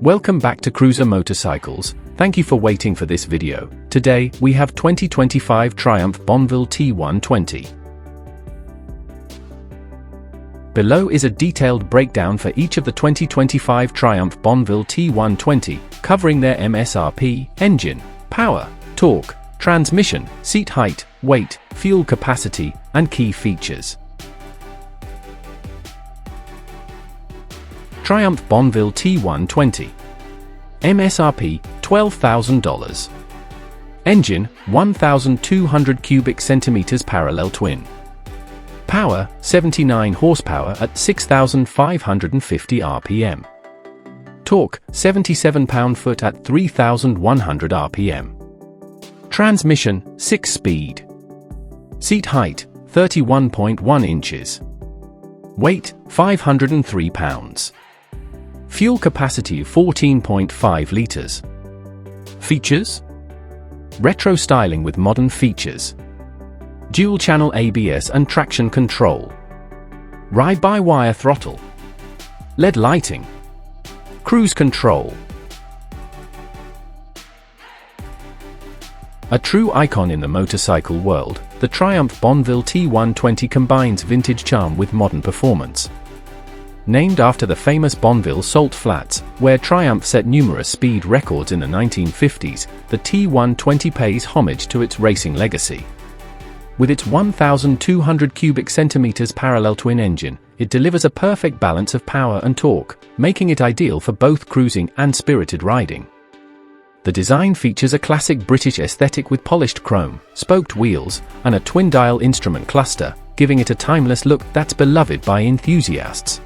Welcome back to Cruiser Motorcycles. Thank you for waiting for this video. Today, we have 2025 Triumph Bonneville T120. Below is a detailed breakdown for each of the 2025 Triumph Bonneville T120, covering their MSRP, engine, power, torque, transmission, seat height, weight, fuel capacity, and key features. Triumph Bonneville T120. MSRP, $12,000. Engine, 1,200 cubic centimeters parallel twin. Power, 79 horsepower at 6,550 RPM. Torque, 77 pound-foot at 3,100 RPM. Transmission, 6-speed. Seat height, 31.1 inches. Weight, 503 pounds. Fuel capacity 14.5 liters. Features: retro styling with modern features. Dual-channel ABS and traction control. Ride-by-wire throttle. LED lighting. Cruise control. A true icon in the motorcycle world, the Triumph Bonneville T120 combines vintage charm with modern performance. Named after the famous Bonneville Salt Flats, where Triumph set numerous speed records in the 1950s, the T120 pays homage to its racing legacy. With its 1,200 cubic centimeters parallel twin engine, it delivers a perfect balance of power and torque, making it ideal for both cruising and spirited riding. The design features a classic British aesthetic with polished chrome, spoked wheels, and a twin-dial instrument cluster, giving it a timeless look that's beloved by enthusiasts.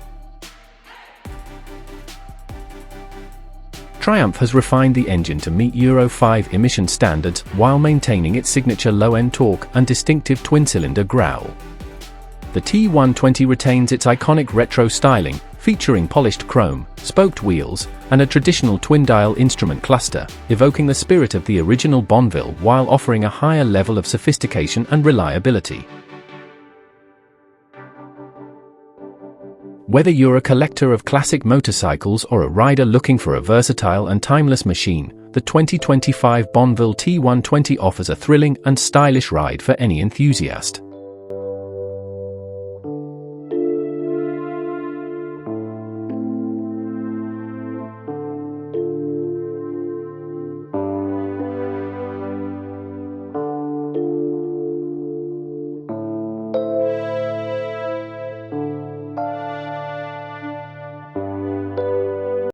Triumph has refined the engine to meet Euro 5 emission standards while maintaining its signature low-end torque and distinctive twin-cylinder growl. The T120 retains its iconic retro styling, featuring polished chrome, spoked wheels, and a traditional twin-dial instrument cluster, evoking the spirit of the original Bonneville while offering a higher level of sophistication and reliability. Whether you're a collector of classic motorcycles or a rider looking for a versatile and timeless machine, the 2025 Bonneville T120 offers a thrilling and stylish ride for any enthusiast.